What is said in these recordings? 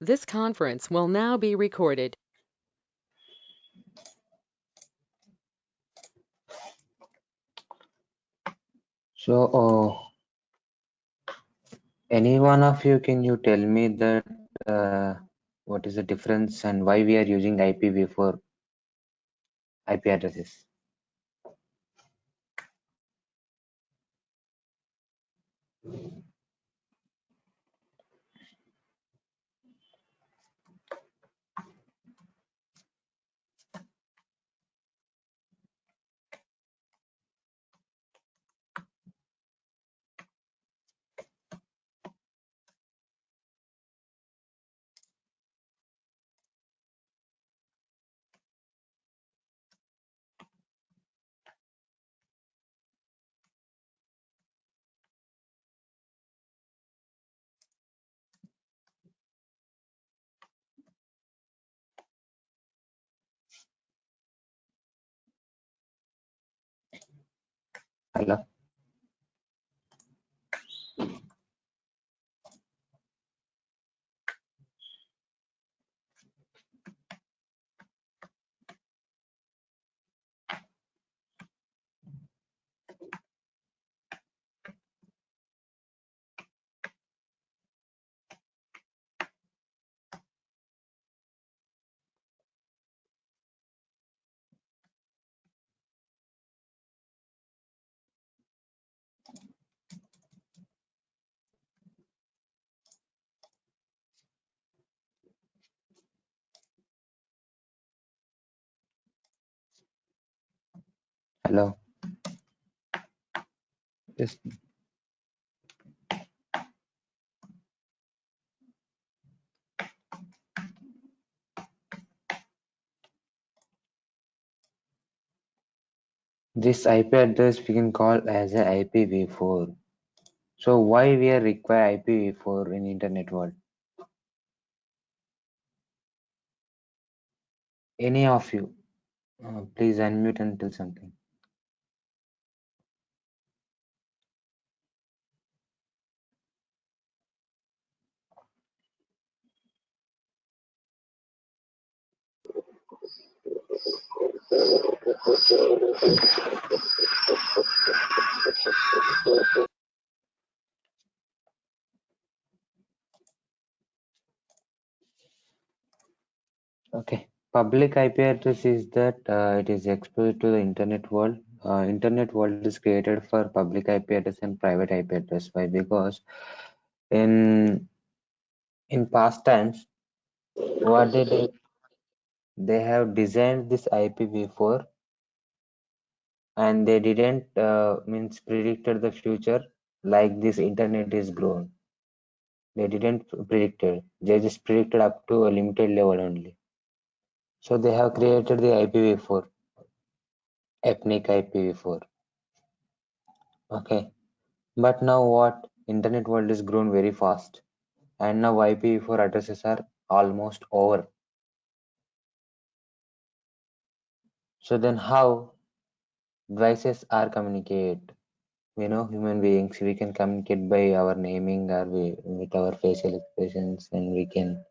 This conference will now be recorded. So, any one of you, can you tell me that what is the difference and why we are using IPv4 IP addresses? Hello? Hello? Yes. This IP address we can call as a IPv4. So why we are require IPv4 in internet world? Any of you, please unmute and tell something. Okay. Public IP address is that it is exposed to the internet world. Internet world is created for public IP address and private IP address. Why? Because in past times, what they did, they have designed this IPv4 and they didn't means predicted the future like this internet is grown. They didn't predict it. They just predicted up to a limited level only. So they have created the IPv4, ethnic IPv4. Okay. But now what? Internet world is grown very fast. And now IPv4 addresses are almost over. So then how devices are communicate? Human beings, we can communicate by our naming or with our facial expressions and we can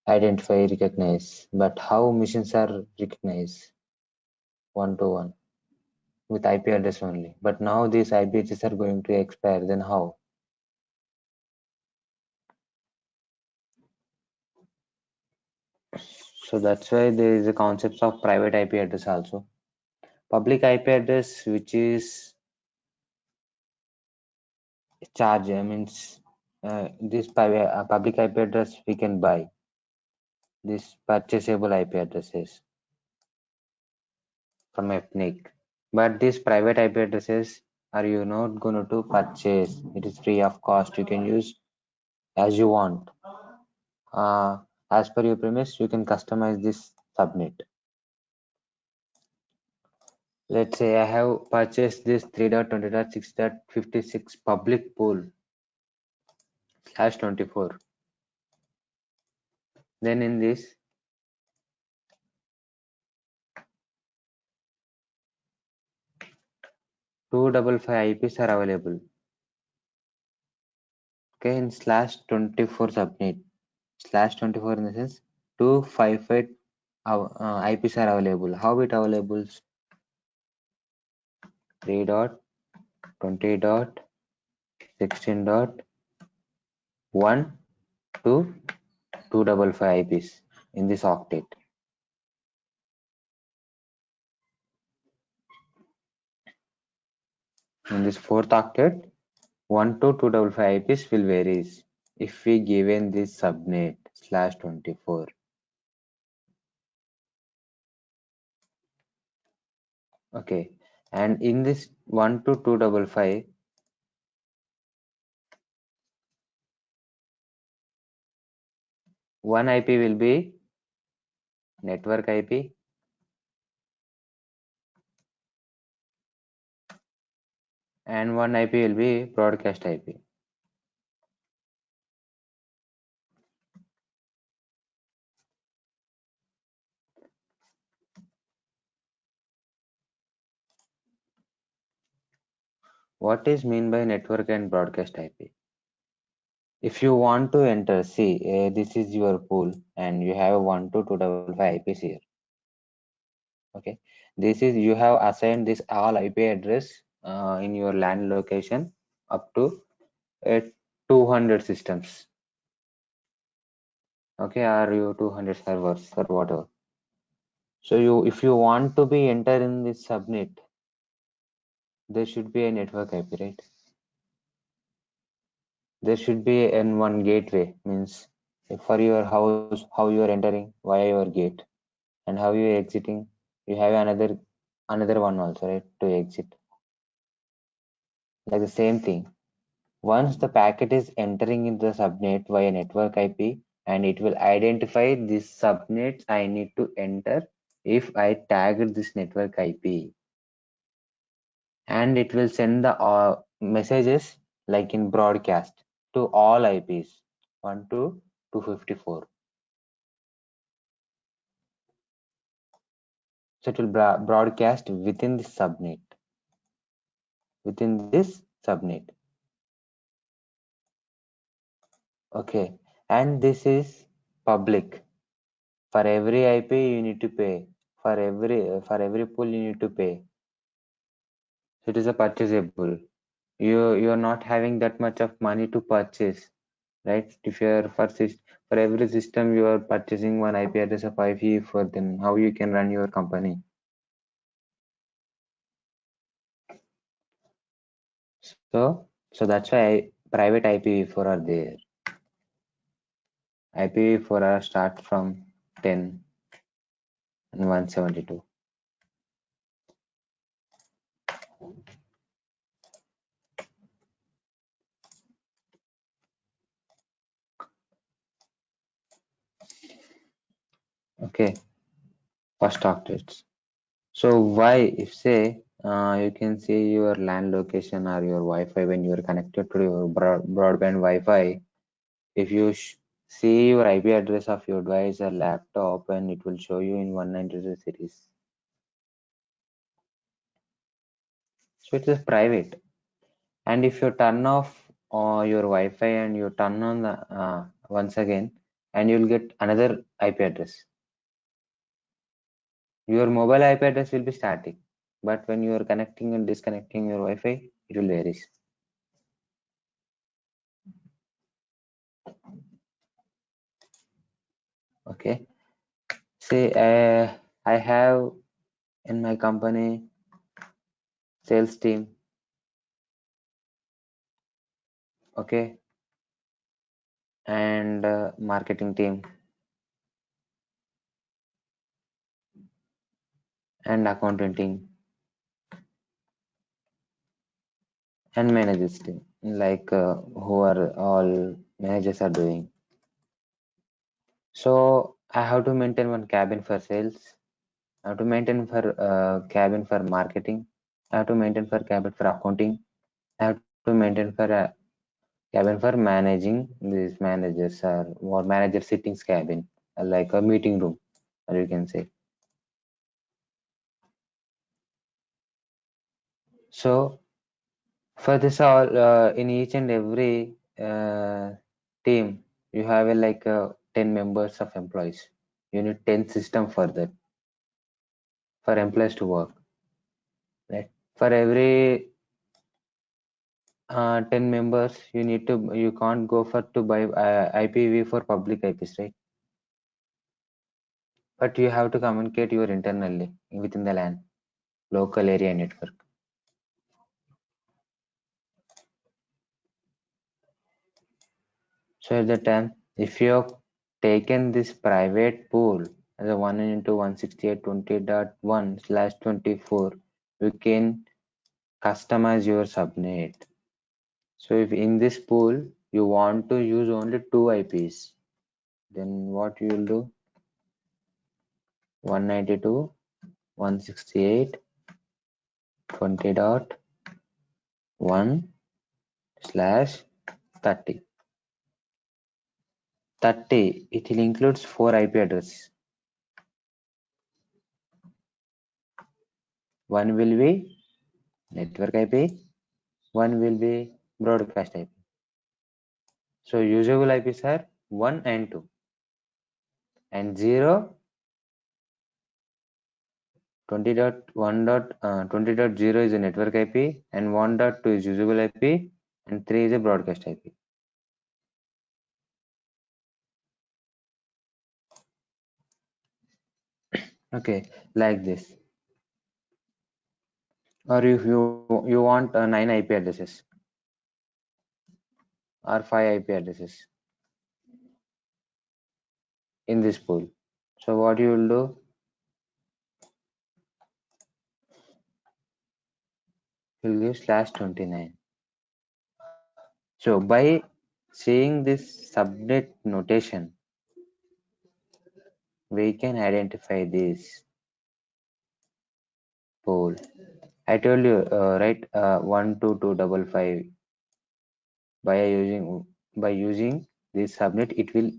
identify, recognize. But how machines are recognized? One to one with IP address only. But now these IP addresses are going to expire. Then how? So that's why there is a concept of private IP address also. Public IP address, which is charge, means this public IP address we can buy. This purchasable IP addresses from Ethnic. But these private IP addresses are you not going to purchase. It is free of cost. You can use as you want. As per your premise, you can customize this subnet. Let's say I have purchased this 3.20.6.56 public pool /24. Then in this, 255 IPs are available. Okay, in /24 subnet. Slash 24 in the sense 255 IPs are available. How it available? 3 dot 20 dot 16 dot 1 to 255 IPs in this octet. In this fourth octet, 1 to 255 IPs will varies if we given this subnet slash 24. Okay, and in this 1 to 255, one IP will be network IP, and one IP will be broadcast IP. What is mean by network and broadcast IP? If you want to enter, see, this is your pool, and you have 1 to 255 IPs here. Okay, this is you have assigned this all IP address in your LAN location up to 200 systems. Okay, or you 200 servers or whatever. So if you want to be enter in this subnet, there should be a network IP, right? There should be an one gateway, means for your house, how you are entering via your gate, and how you are exiting. You have another one also, right, to exit. Like the same thing. Once the packet is entering in the subnet via network IP, and it will identify this subnet I need to enter if I tagged this network IP, and it will send the messages like in broadcast to all IPs 1 to 254. So it will broadcast within this subnet. Within this subnet. Okay, and this is public. For every IP you need to pay. For every pool you need to pay. So it is a purchasable. You're not having that much of money to purchase, right? If you're for every system you are purchasing one IP address of IP, for then how you can run your company. So that's why private IPv4 are there. IPv4 are start from 10 and 172. Okay, first octets. So why, if say you can see your LAN location or your Wi-Fi when you are connected to your broadband Wi-Fi, if you see your IP address of your device or laptop, and it will show you in 192 series. So it is private. And if you turn off your Wi-Fi and you turn on the once again, and you'll get another IP address. Your mobile IP address will be static, but when you are connecting and disconnecting your Wi-Fi, it will vary. Okay, say I have in my company sales team. Okay, and marketing team and accounting team and managers team, like who are all managers are doing. So I have to maintain one cabin for sales. I have to maintain for cabin for marketing. I have to maintain for cabin for accounting. I have to maintain for cabin for managing these managers or manager sittings cabin, like a meeting room, or you can say. So for this all, in each and every team, you have a like 10 members of employees. You need 10 system for that, for employees to work, right? For every 10 members, you can't go for to buy IPv for public IPs, right? But you have to communicate your internally within the LAN, local area network. So at the time, if you have taken this private pool as a 1 into 168.20.1/24, you can customize your subnet. So if in this pool you want to use only 2 IPs, then what you will do? 192.168.20.1/30. 30, it will includes 4 IP addresses. One will be network IP, one will be broadcast IP. So usable IPs are 1 and 2, and 0, 20.1.20.0 is a network IP, and 1.2 is usable IP, and 3 is a broadcast IP. Okay, like this. Or if you want 9 IP addresses or 5 IP addresses in this pool. So what you will do? You'll give /29. So by seeing this subnet notation, we can identify this pool. I told you, right? 12255. By using this subnet,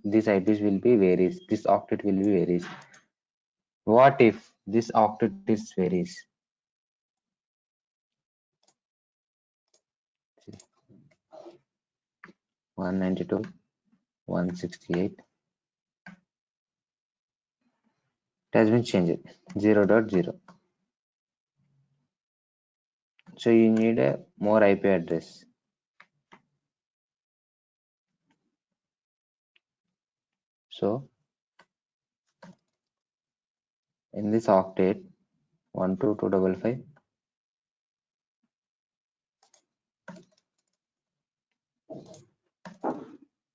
these IPs will be varies. This octet will be varies. What if this octet is varies? 192.168. It has been changed 0.0. So you need a more IP address. So in this octet 12255,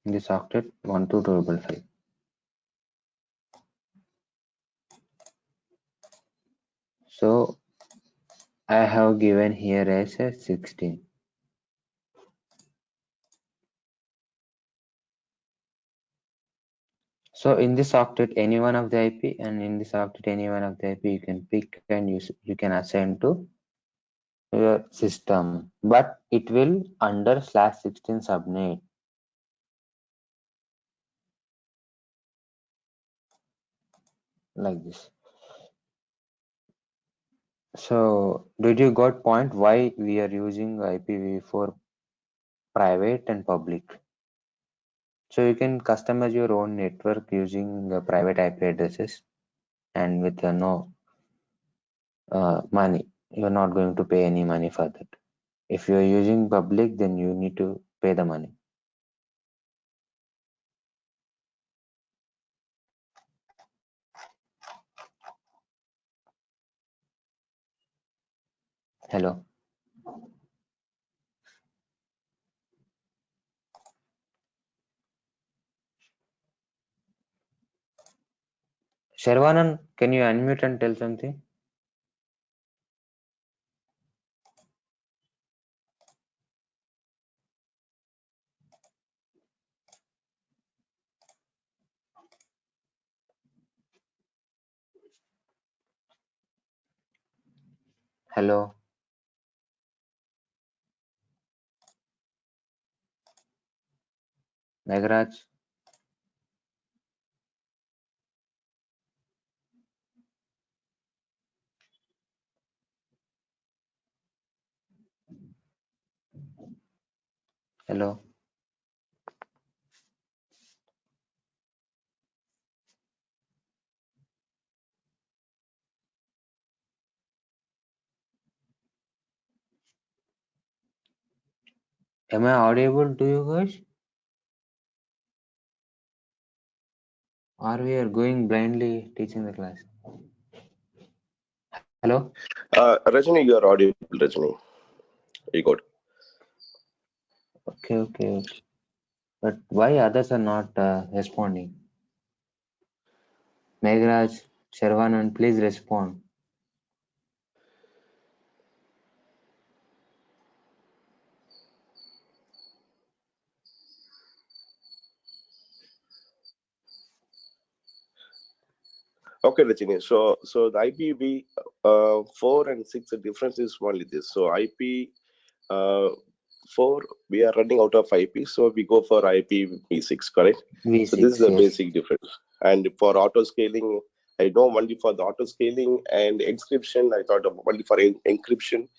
in this octet 12255. So I have given here as a 16. So in this octet, any one of the IP, and in this octet, any one of the IP you can pick and you can assign to your system, but it will under /16 subnet, like this. So did you got point why we are using IPv4 private and public? So you can customize your own network using the private IP addresses, and with no money. You're not going to pay any money for that. If you're using public, then you need to pay the money. Hello. Sharvanan, can you unmute and tell something? Hello. Nagaraj. Hello. Am I audible to you guys? Or we are going blindly teaching the class? Hello? Rajani, you are audible, Rajani. You got. Okay, okay, okay. But why others are not responding? Meghraj, Sharvanan, please respond. Okay, Rajani. So the IPv 4 and 6, the difference is only this. So IP 4, we are running out of IP, so we go for IPv6, correct? So this is V6, the yes. basic difference. And for auto scaling, I know only for the auto scaling and encryption. I thought of only for encryption.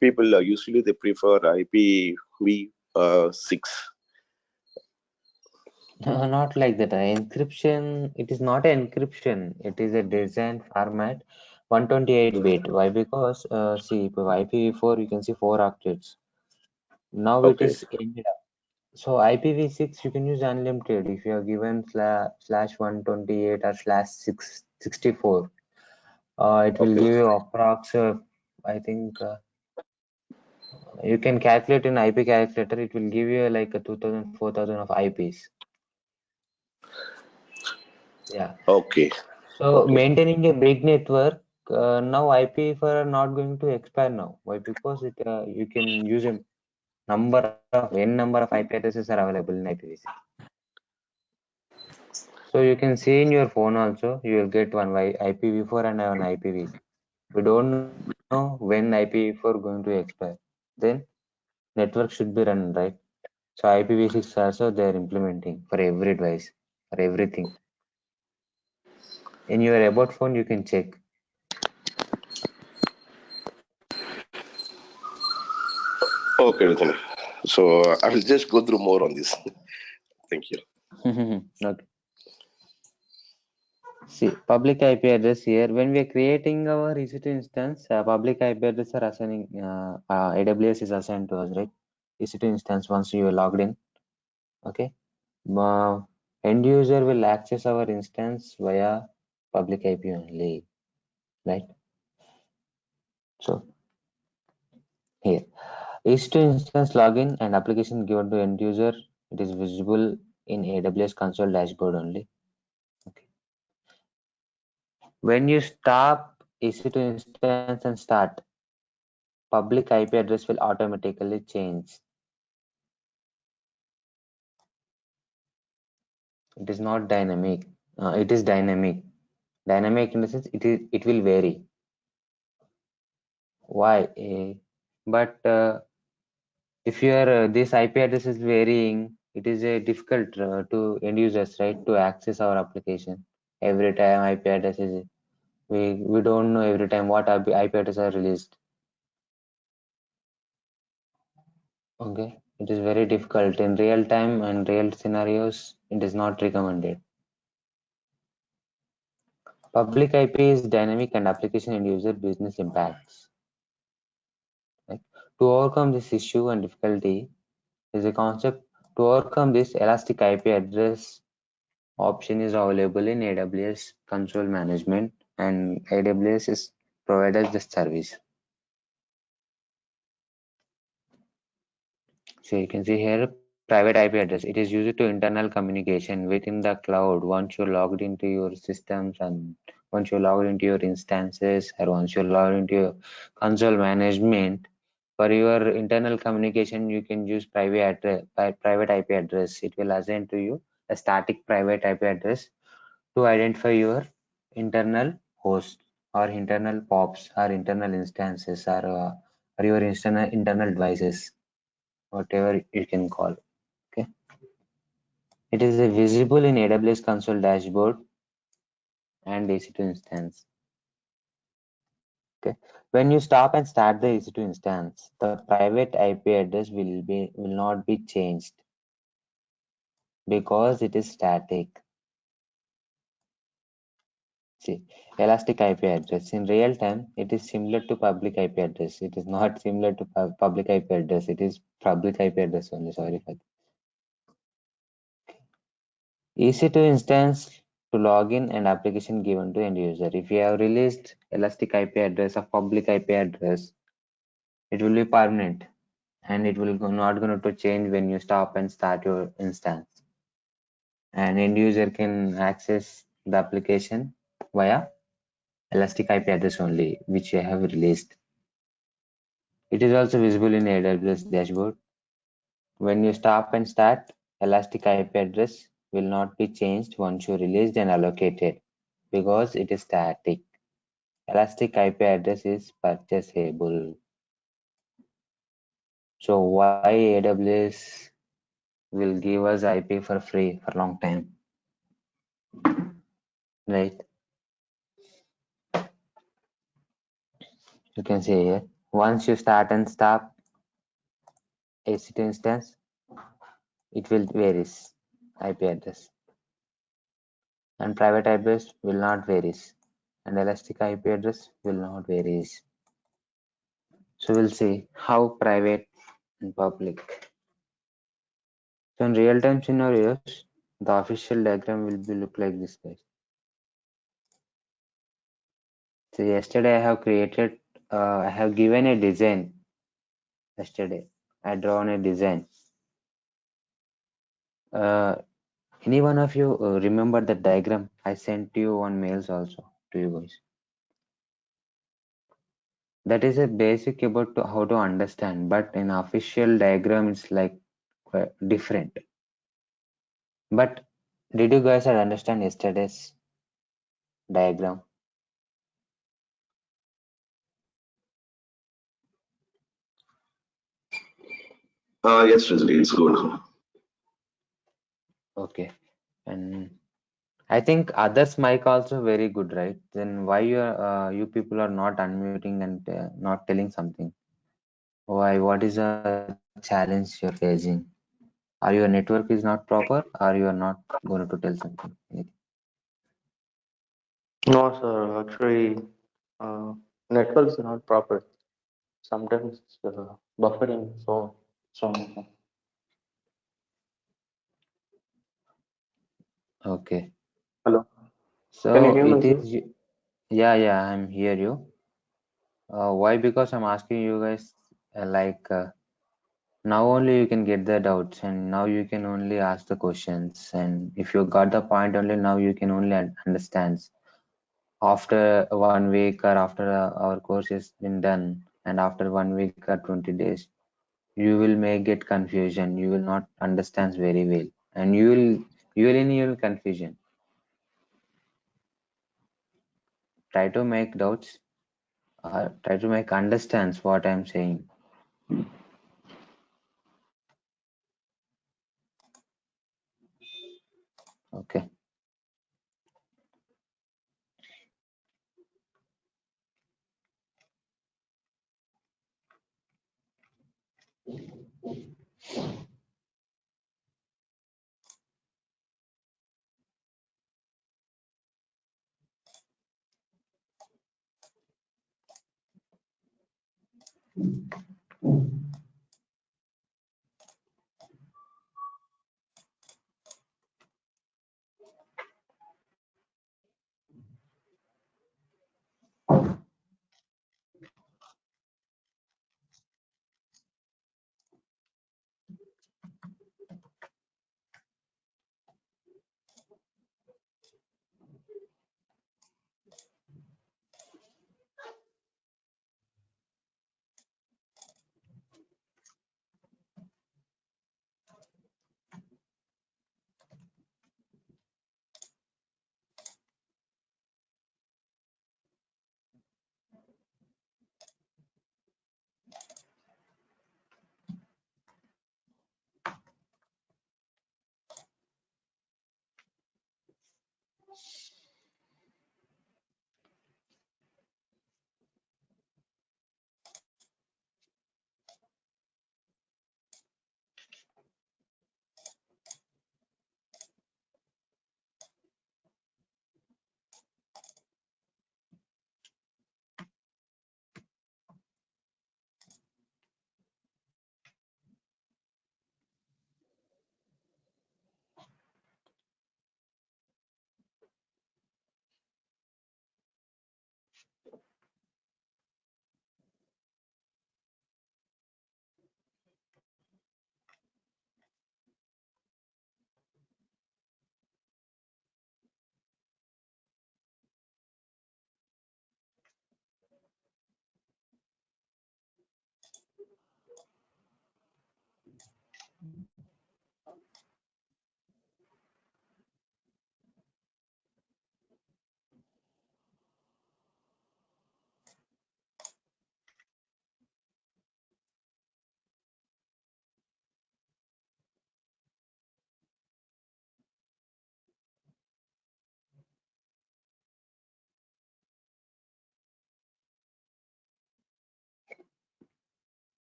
People usually they prefer IPv6. Not like that. Encryption, it is not an encryption. It is a design format 128 bit. Why? Because see, for IPv4 you can see 4 octets. Now it Okay, is ended up. So IPv6 you can use unlimited if you are given slash 128 or slash 664. It will okay, give you approx. I think you can calculate in IP calculator. It will give you like a 2000, 4000 of IPs. Yeah. okay, So okay, maintaining a big network, now IPv4 are not going to expire now. Why? Because you can use a number of IP addresses are available in IPv6. So you can see in your phone also, you will get one IPv4 and one IPv6. We don't know when IPv4 going to expire. Then network should be run, right? So IPv6 also they are implementing for every device, for everything. In your about phone, you can check. okay, Rajani. So I will just go through more on this. Thank you. Okay. See, public IP address here. When we are creating our EC2 instance, public IP address are assigning. AWS is assigned to us, right? EC2 instance once you are logged in. Okay. Uh, End user will access our instance via public IP only, right? So here, EC2 instance login and application given to end user. It is visible in AWS console dashboard only. Okay. When you stop EC2 instance and start, public IP address will automatically change. It is not dynamic. It is dynamic. Dynamic in the sense it will vary. Why? But if your this IP address is varying, it is difficult to end users, right, to access our application. Every time IP address is we don't know every time what IP address are released. Okay, it is very difficult in real time and real scenarios. It is not recommended. Public IP is dynamic and application and user business impacts. Right? To overcome this issue and difficulty is a concept. To overcome this, elastic IP address option is available in AWS console management, and AWS is provides the service. So you can see here private IP address. It is used to internal communication within the cloud once you're logged into your systems and once you're logged into your instances or once you're logged into your console management. For your internal communication, you can use private IP address. It will assign to you a static private IP address to identify your internal host or internal POPs or internal instances or your internal devices, whatever you can call. Okay, it is visible in AWS console dashboard and EC2 instance. Okay, when you stop and start the EC2 instance, the private IP address will not be changed because it is static. See, elastic IP address. In real time, it is similar to public IP address. It is not similar to public IP address. It is public IP address only. Sorry for that. Easy to instance to login and application given to end user. If you have released elastic IP address or public IP address, it will be permanent and it will not going to change when you stop and start your instance. And end user can access the application via elastic IP address only, which you have released. It is also visible in AWS dashboard. When you stop and start, elastic IP address will not be changed once you released and allocated because it is static. Elastic IP address is purchasable. So why AWS will give us IP for free for a long time, right? You can see here, once you start and stop EC2 instance, it will varies IP address, and private address will not varies, and elastic IP address will not varies. So we'll see how private and public. So in real-time scenarios, the official diagram will be look like this, guys. So yesterday I have given a design. Yesterday I drawn a design. Any one of you remember the diagram? I sent you on mails also to you guys. That is a basic about how to understand, but in official diagram it's like different. But did you guys understand yesterday's diagram? Yes, Rizvi, it's good. Okay, and I think others mic also very good, right? Then why you people are not unmuting and not telling something? Why? What is a challenge you're facing? Are your network is not proper, or you are not going to tell something? No, sir. Actually, uh, network is not proper. Sometimes buffering. So. Okay, Hello. Can you so hear me, it sir? is. Yeah, I'm hear you. Why? Because I'm asking you guys now only you can get the doubts, and now you can only ask the questions, and if you got the point only, now you can only understand. After 1 week or after our course has been done, and after 1 week or 20 days, you will may get confusion. You will not understand very well, and you will in your confusion. Try to make doubts. Try to make understands what I'm saying. Okay.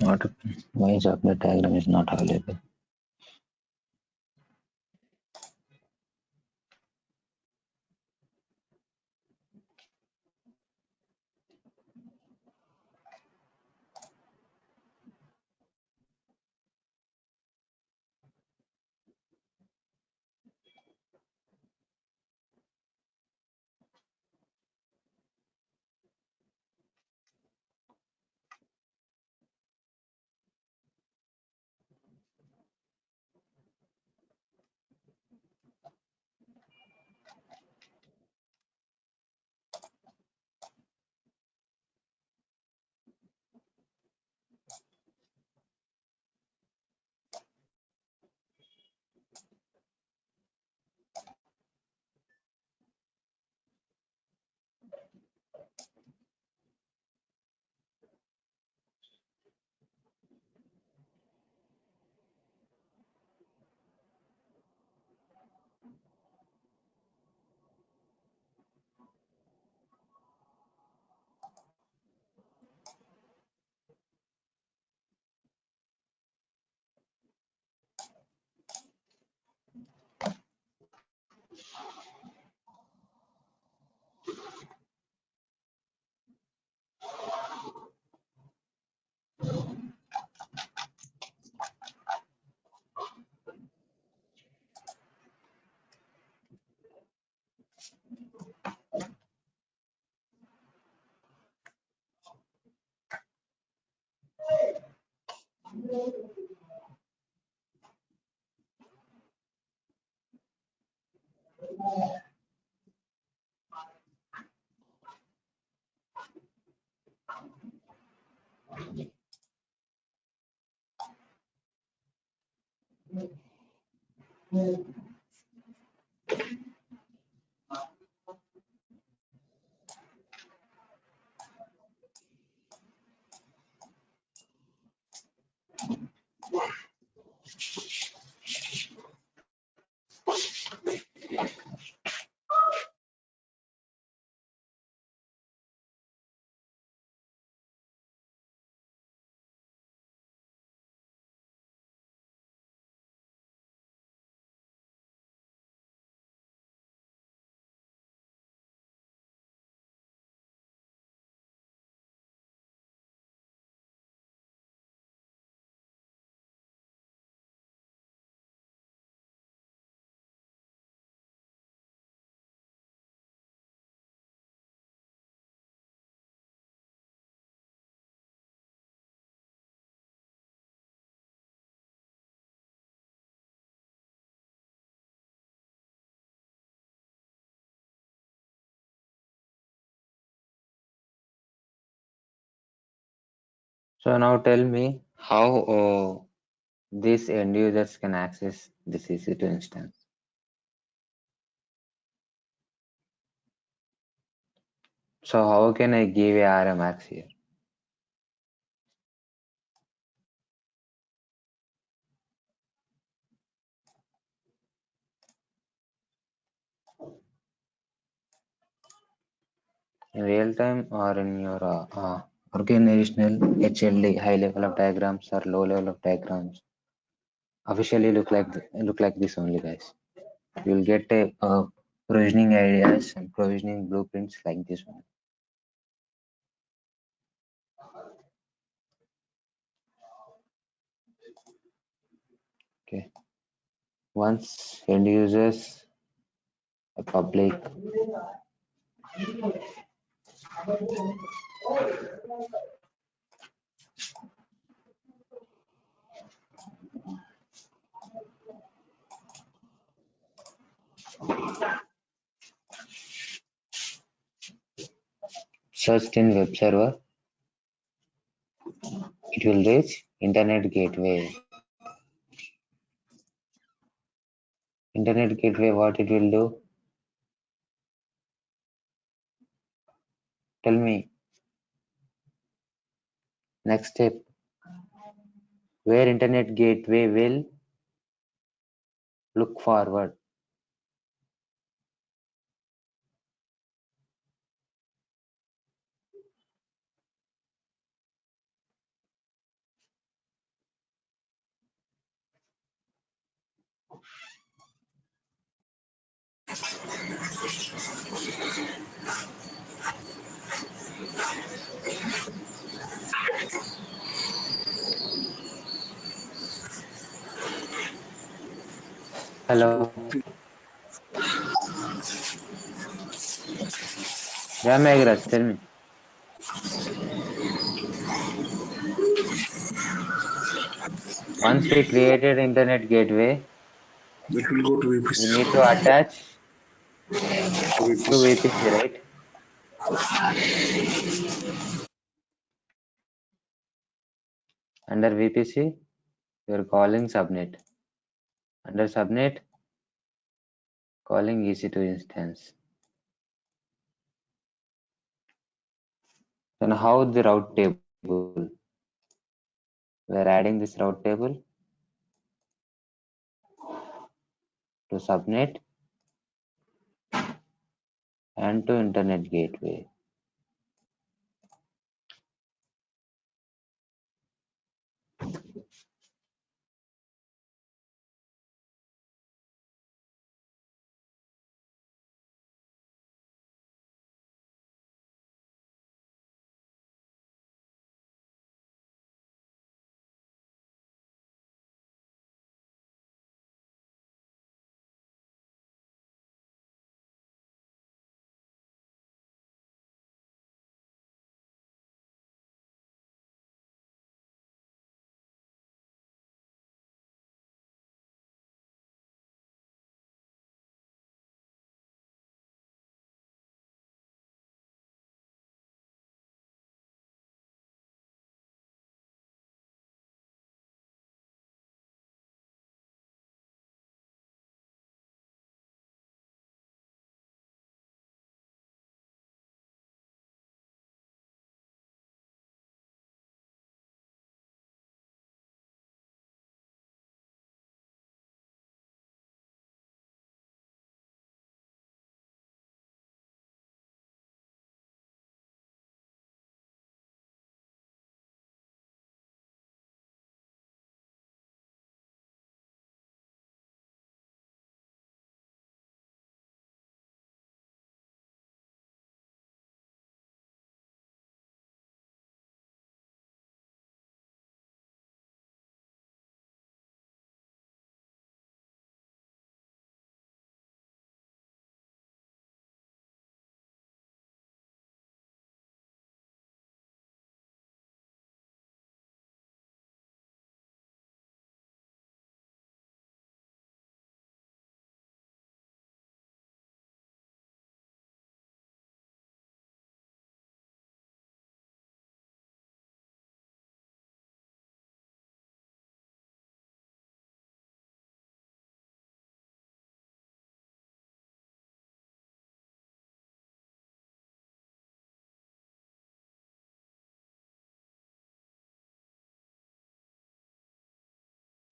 Not why subnet diagram is not available. So now tell me how these end users can access this EC2 instance. So how can I give a RMAX here? In real time or in your organizational HLD, high level of diagrams or low level of diagrams, officially look like this only, guys. You'll get a provisioning ideas and provisioning blueprints like this one. Okay. Once end users a public searched in web server, it will reach internet gateway. Internet gateway, what it will do? Tell me. Next step, where internet gateway will look forward. Hello. Yeah, Megraj, tell me. Once we created internet gateway, It will go to we VPC. need to attach to VPC, right? Under VPC, you're calling subnet. Under subnet, calling EC2 instance. Then how the route table? We're adding this route table to subnet and to internet gateway.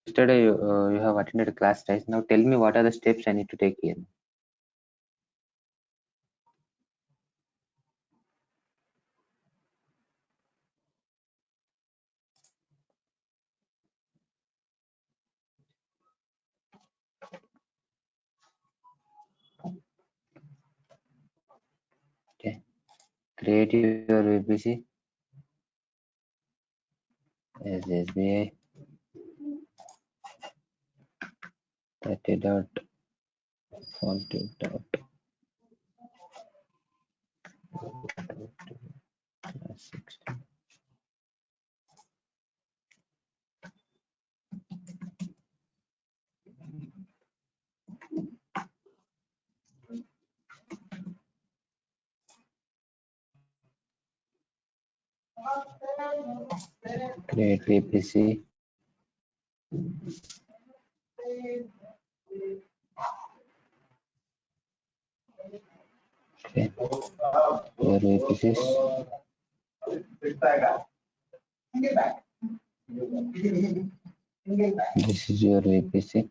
Yesterday, you have attended a class, right? Now tell me what are the steps I need to take here. Okay. Create your VPC as SBI 30.40.16. Create VPC. Okay. Your VPCs. This is your VPC.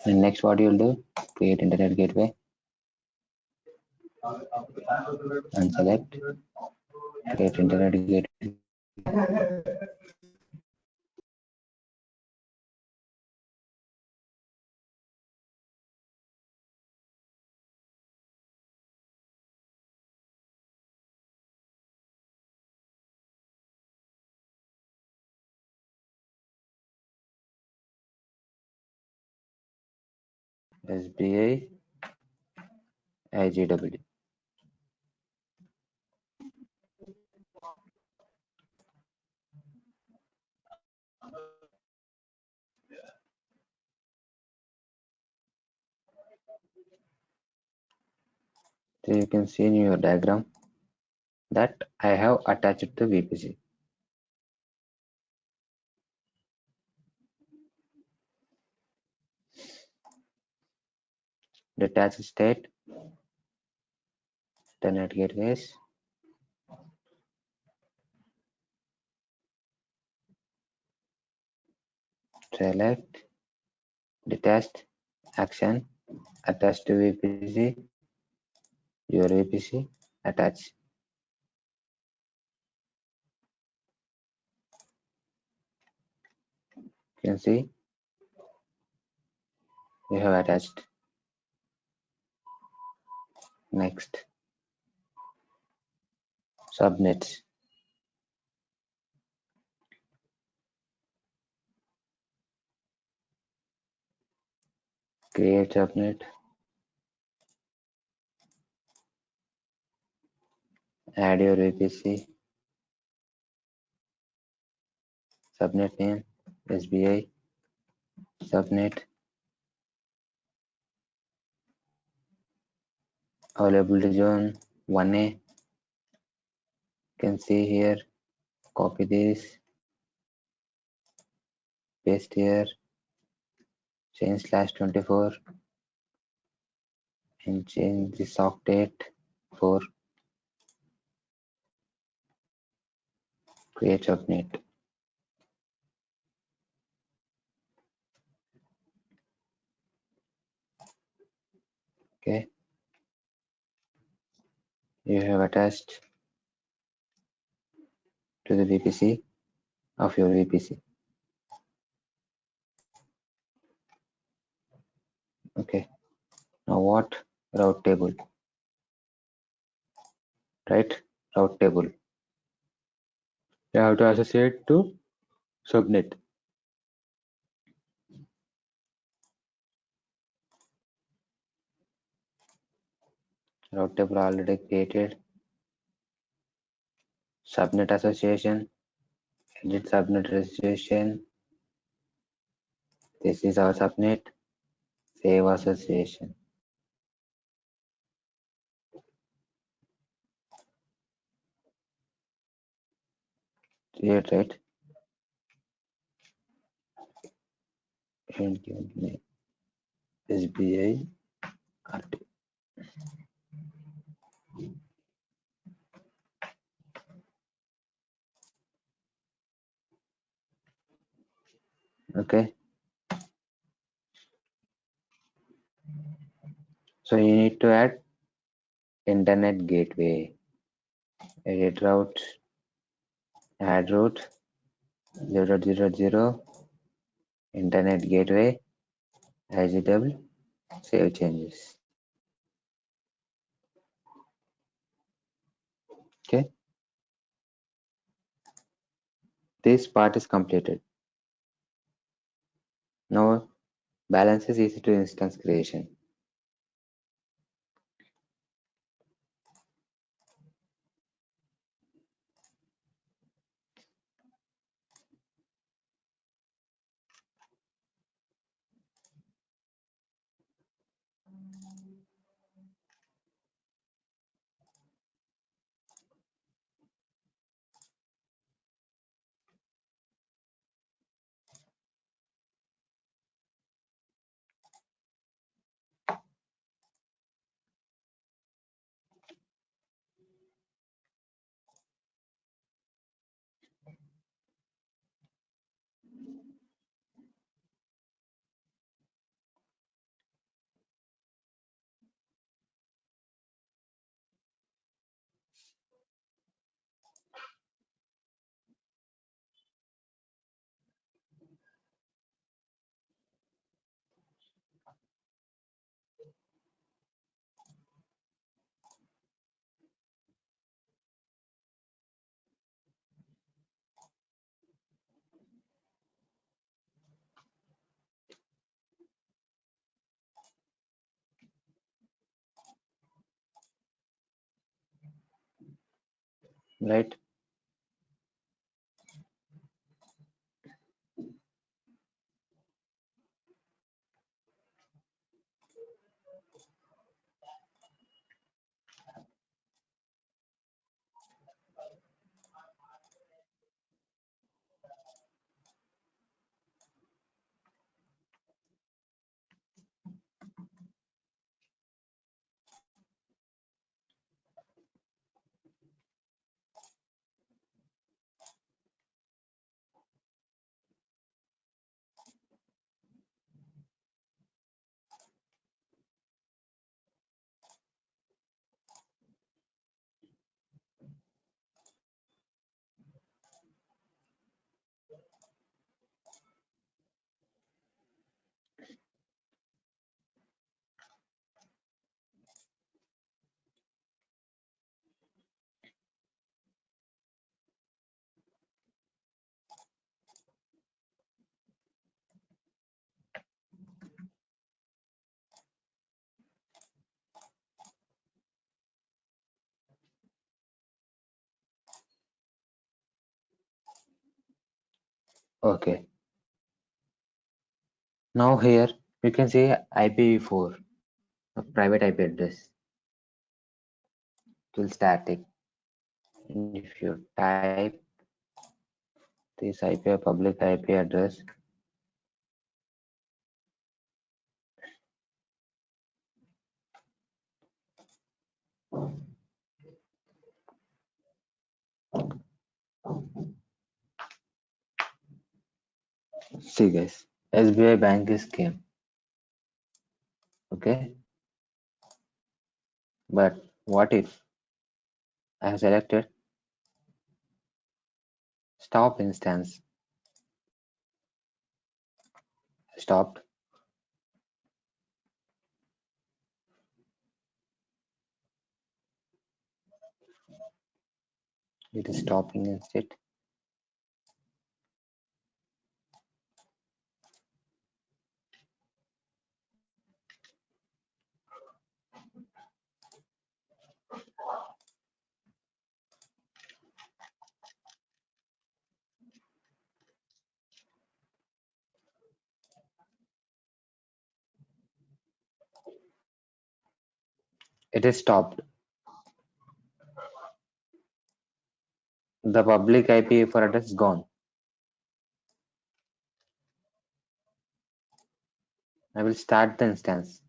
And next, what you'll do? Create internet gateway and select create internet gateway. SBI, IGW. So you can see in your diagram that I have attached the VPC. Detached state, Internet gateways, select, detached, action, attach to VPC, your VPC, attach. You can see we have attached. Next, subnets. Create subnet, add your VPC, subnet name, SBI, subnet, availability zone 1A. You can see here, copy this, paste here, change /24 and change the sock date for create subnet. Okay, you have attached to the VPC of your VPC. Okay, now what? Route table, right? Route table. You have to associate to subnet. Route table already created. Subnet association, edit subnet registration. This is our subnet. Save association. Here, right? And give me SBI RT. Okay. So you need to add internet gateway. Edit route. Add route 0.0.0 internet gateway IGW. Save changes. Okay. This part is completed. Now balance is easy to instance creation. right? Okay. Now here you can see IPv4, a private IP address. It will static. And if you type this IP or public IP address, see guys, SBI bank is came. Okay, but what if I have selected stop instance? Stopped. It is stopping instead. It is stopped. The public IP4 address is gone. I will start the instance.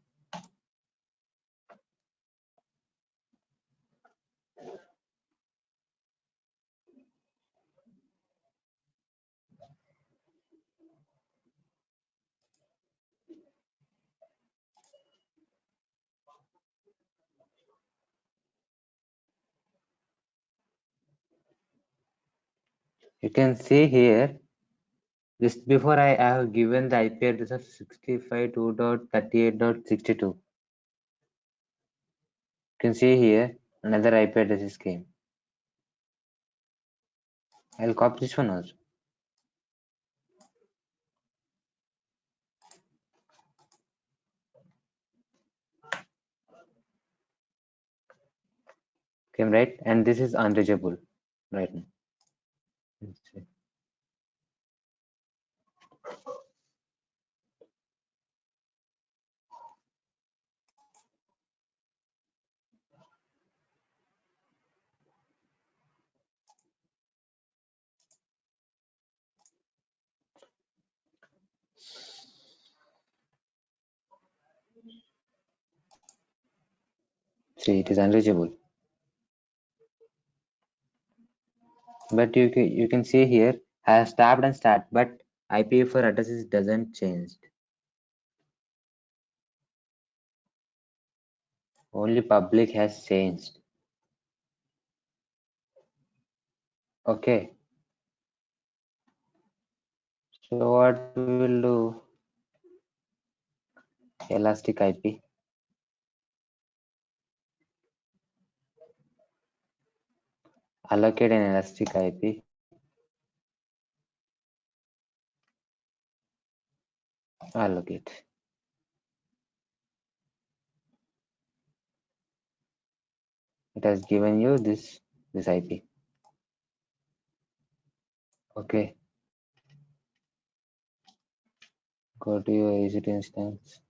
You can see here, just before I have given the IP address of 65.2.38.62. You can see here another IP address is came. I'll copy this one also. Came right, and this is unreachable right now. Let's see. See, it is unreachable. But you can see here I have stopped and start, but IPv4 addresses doesn't change. Only public has changed. Okay. So what we will do? Elastic IP. Allocate an elastic IP. Allocate. It has given you this IP. Okay, go to your EC2 instance.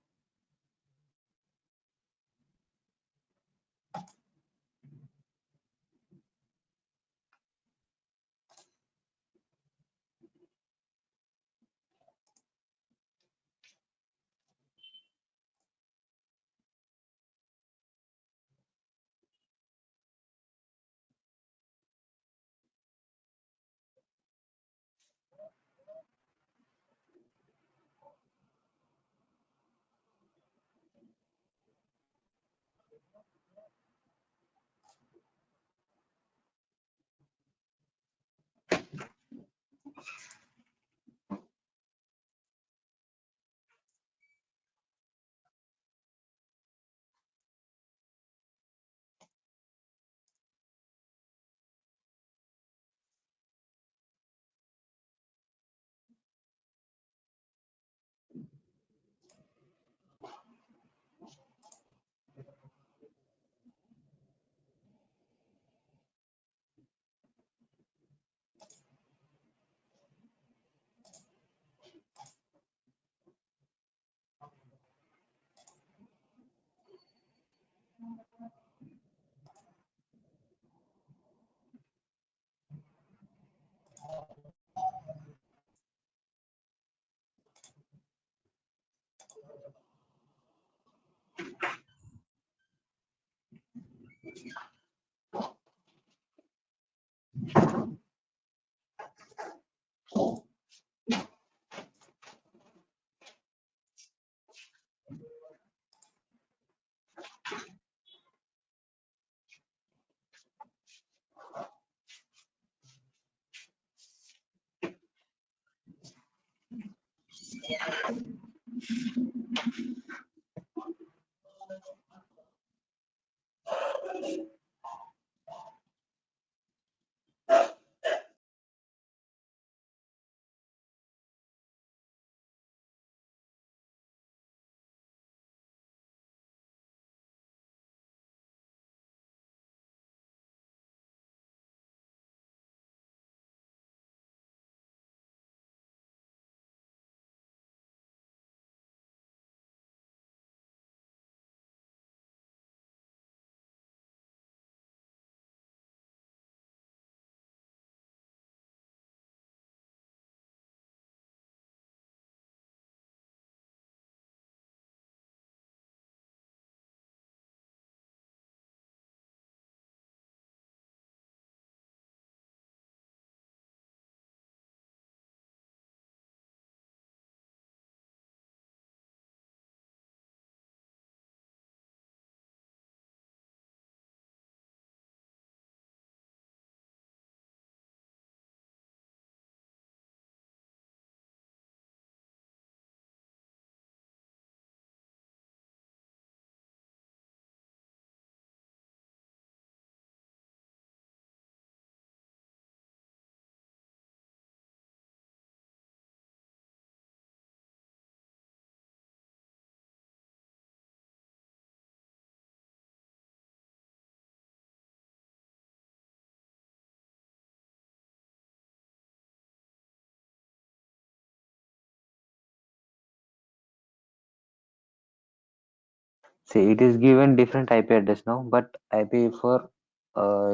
See, it is given different IP address now, but IPv4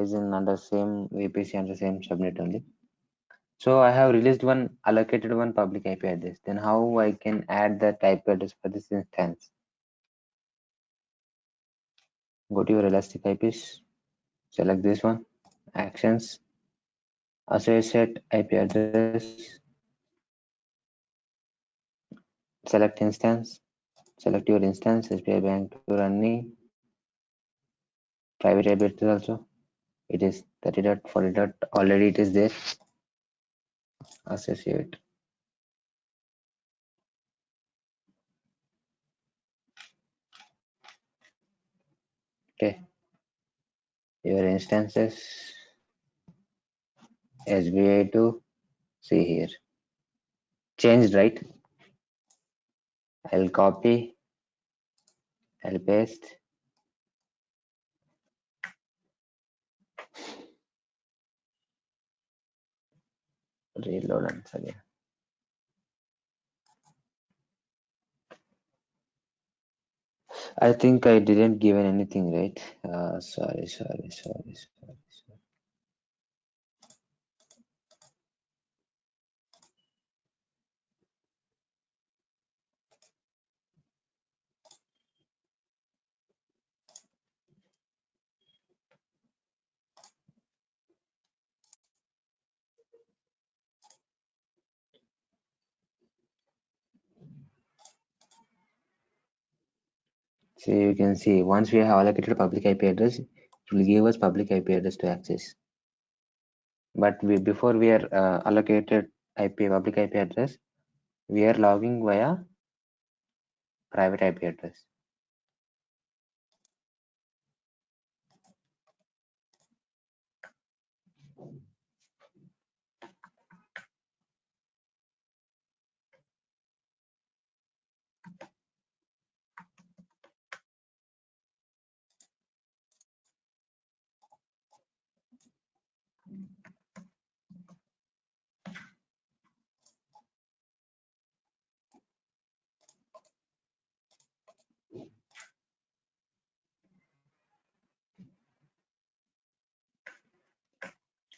is in under same VPC under same subnet only. So I have released one allocated one public IP address. Then how I can add that IP address for this instance? Go to your elastic IPs, select this one, actions, associate IP address, select instance, select your instance, SBI Bank to running, private IP address also. It is 30.40. Already it is there. Associate. Okay. Your instances SBI to see here. Changed, right? I'll copy, I'll paste. reload once again. I think I didn't give anything, right? Sorry. So you can see once we have allocated public IP address, it will give us public IP address to access. But before we are allocated public IP address, we are logging via private IP address.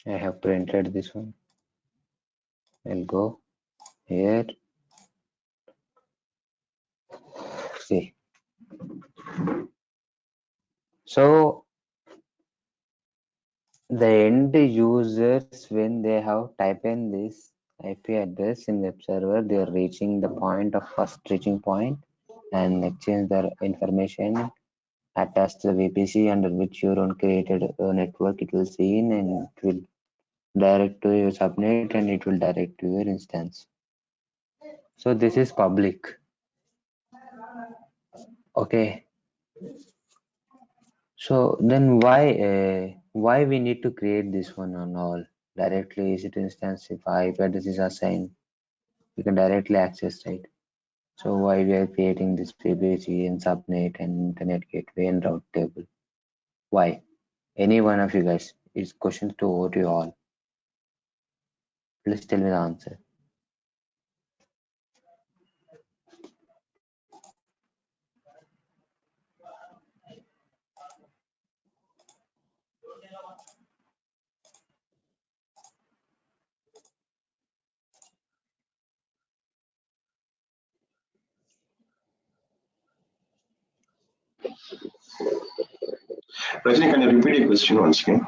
I have printed this one. I'll go here. See. So the end users, when they have typed in this IP address in web server, they are reaching the point of first reaching point and exchange their information attached to the VPC under which your own created network it will see in, and it will direct to your subnet and it will direct to your instance. So this is public. Okay. So then why we need to create this one on all directly EC2 instance? If IP address is assigned, you can directly access, right? So why we are creating this VPC and subnet and internet gateway and route table? Why? Any one of you guys? It's questions to over to you all. Please tell me the answer. Rajni, can you repeat your question once again?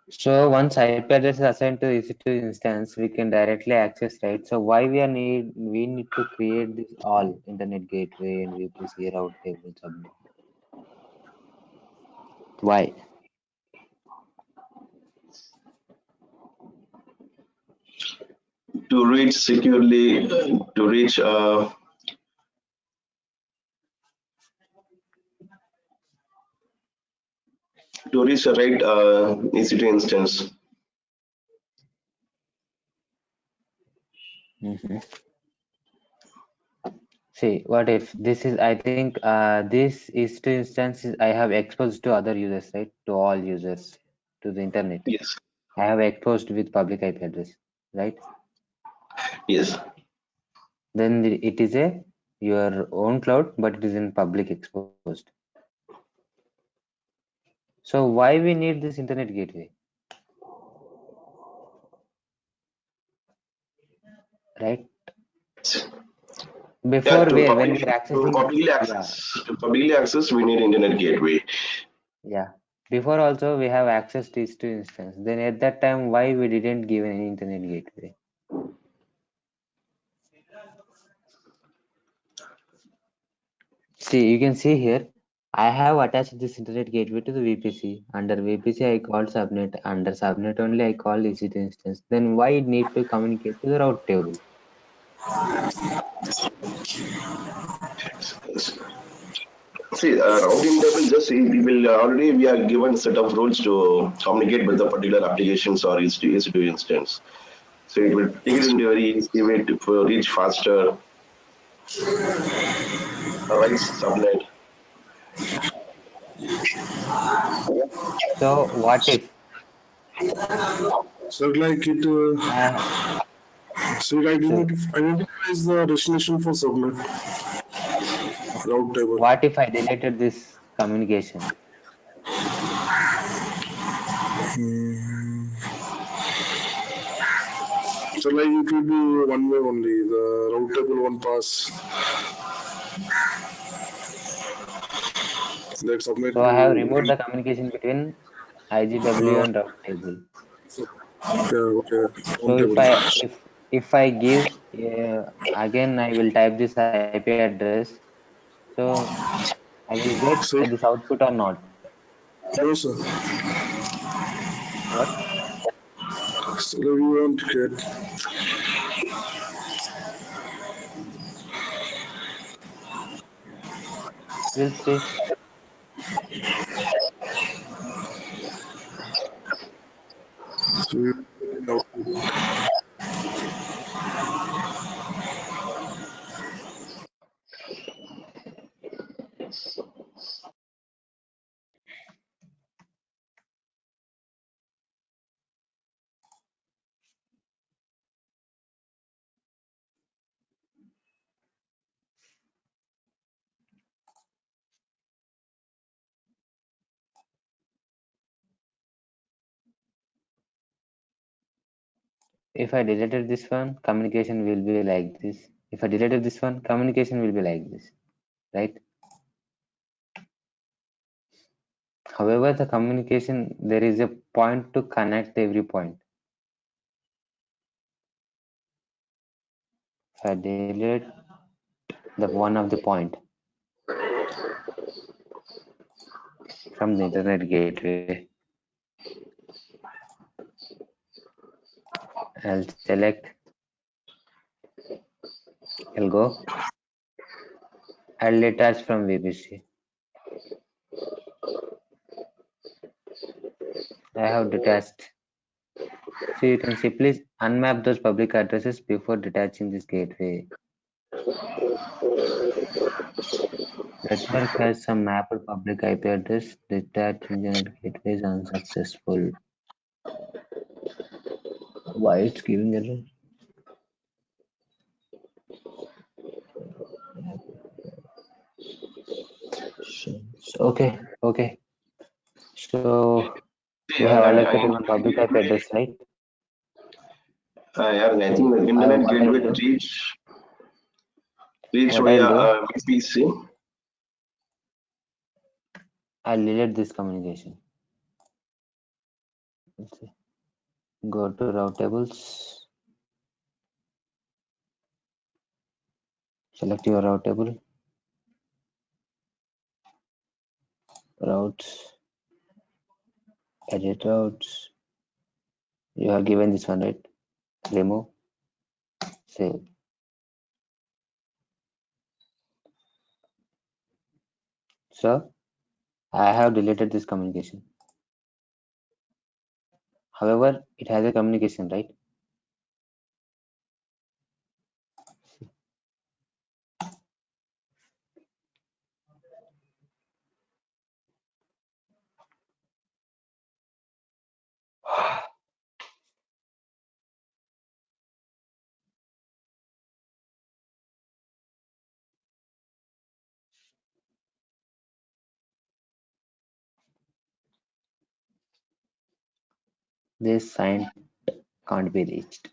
So once IP address is assigned to EC2 instance, we can directly access, right? So why we need to create this all internet gateway and VPC route table subnet? Why? To reach securely, to reach the right EC2 instance. See, what if this is, I think this is to instances I have exposed to other users, right? To all users, to the internet. Yes. I have exposed with public IP address, right? Yes. Then it is your own cloud, but it is in public exposed. So why we need this internet gateway? Right? Before when we are accessing, to publicly access, we need internet gateway. Yeah. Before also we have access to these two instance. Then at that time, why we didn't give any internet gateway? See, you can see here, I have attached this internet gateway to the VPC. Under VPC, I called subnet. Under subnet only, I call EC2 instance. Then why it need to communicate to the route table? See, routing table just we will already we are given set of rules to communicate with the particular applications or EC2 instance. So it will take it into a very easy way to reach faster, right subnet. So what if So like it, so it So identifies the destination for subnet route table. what if I deleted this communication? Hmm. So like it will be one way only. The route table one pass that subnet So I have to. removed the communication between IGW Uh, and route table. so, okay, So route table. if I give again, I will type this IP address. So I will get So this output or not. no sir. What? So we won't get. We'll see. So we will get output. If I deleted this one, communication will be like this. If I deleted this one, communication will be like this, right? However, the communication, there is a point to connect every point. If I delete the one of the point from the internet gateway, I'll select, I'll go, I'll detach from VPC. I have detached. So you can simply unmap those public addresses before detaching this gateway. Network has some mapped public IP address. Detach internet gateway is unsuccessful. Why it's giving error? Okay, okay. So we have allocated one public IP address, right? Yeah, I So think the internet what I'll gateway do, reached what via I'll do, VPC. I'll delete this communication. Let's see. Go to route tables, select your route table, routes, edit routes. You have given this one, right? Remove, save. So I have deleted this communication. However, it has a communication, right? This sign can't be reached.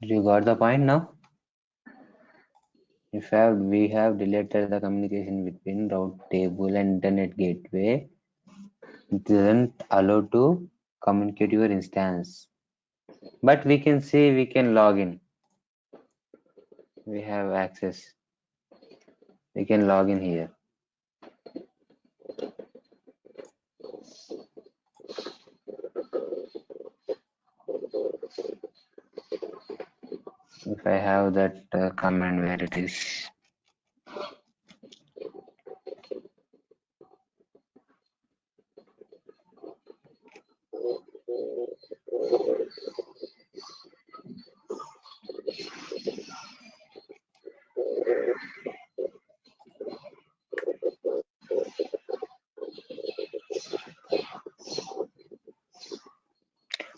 You got the point now? In fact, we have deleted the communication between route table and internet gateway. It doesn't allow to communicate your instance. But we can see we can log in. We have access. We can log in here. If I have that command where it is.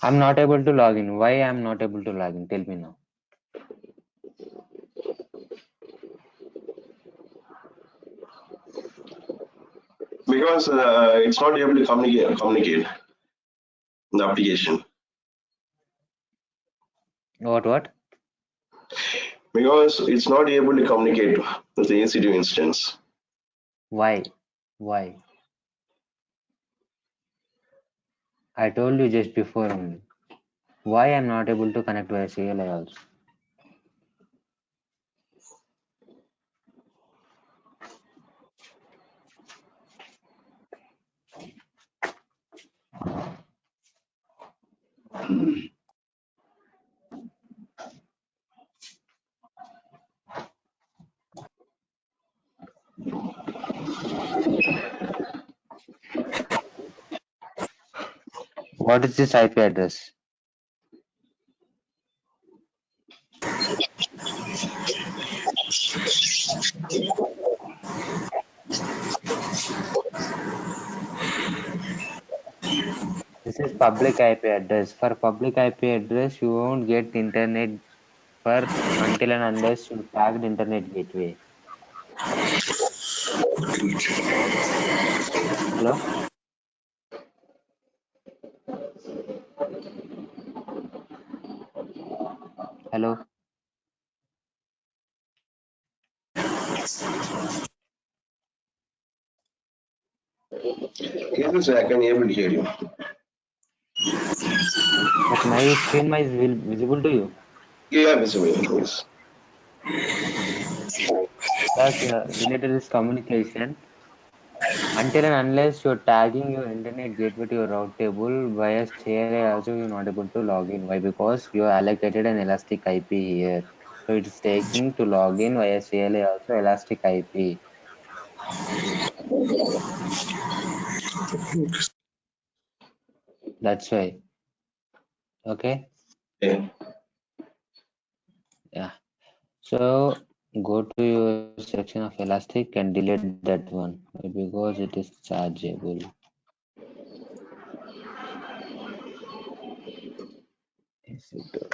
I'm not able to log in. Why I'm not able to log in? Tell me now. Because it's not able to communicate the application. What? Because it's not able to communicate with the EC2 instance. Why? I told you just before only. Why I'm not able to connect via CLI also? What is this IP address? This is public IP address. For public IP address, you won't get internet for until and unless you tagged internet gateway. Hello? Hello? Yes, I can able to hear you. But my screen is visible to you. Yeah, visible. Yes. Plus, related is communication. Until and unless you're tagging your internet gateway to your route table via CLI, also you're not able to log in. Why? Because you allocated an elastic IP here. So it's taking to log in via CLI also elastic IP. That's why. Okay. Yeah. Yeah. So go to your section of elastic and delete that one because it is chargeable. Is it?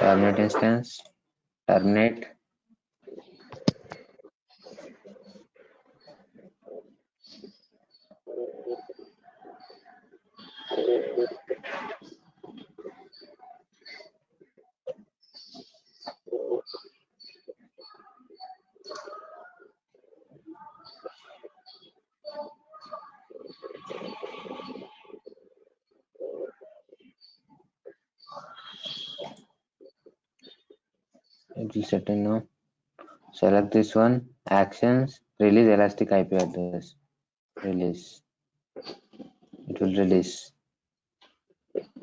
Terminate instance. Terminate. It will settle now. Select this one. Actions. Release elastic IP address. Release. It will release.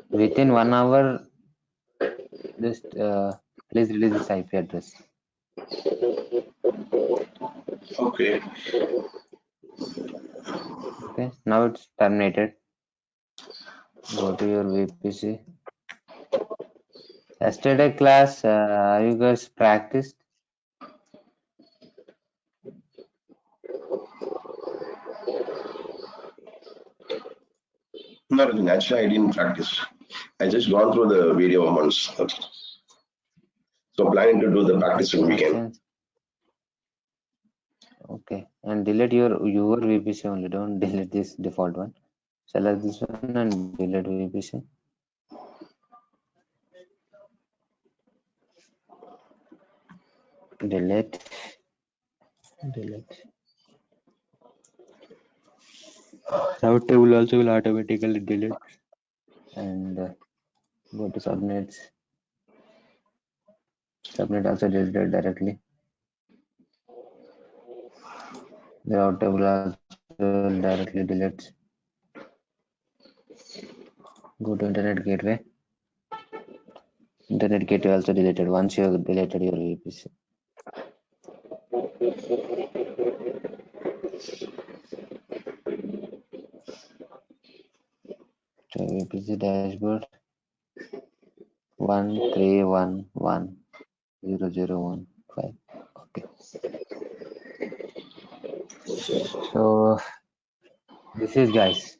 Within 1 hour, just please release this IP address. Okay. Okay. Now it's terminated. Go to your VPC. Yesterday class, you guys practiced? No, actually, I didn't practice. I just gone through the video once. Okay. So planning to do the practice in weekend. Actions. Okay. And delete your VPC only. Don't delete this default one. Select this one and delete VPC. Delete. Route table also will automatically delete. And go to subnets. Subnet also deleted directly. The route table also will directly delete. Go to internet gateway. Internet gateway also deleted once you have deleted your VPC. VPC dashboard 13110015. Okay. So this is guys.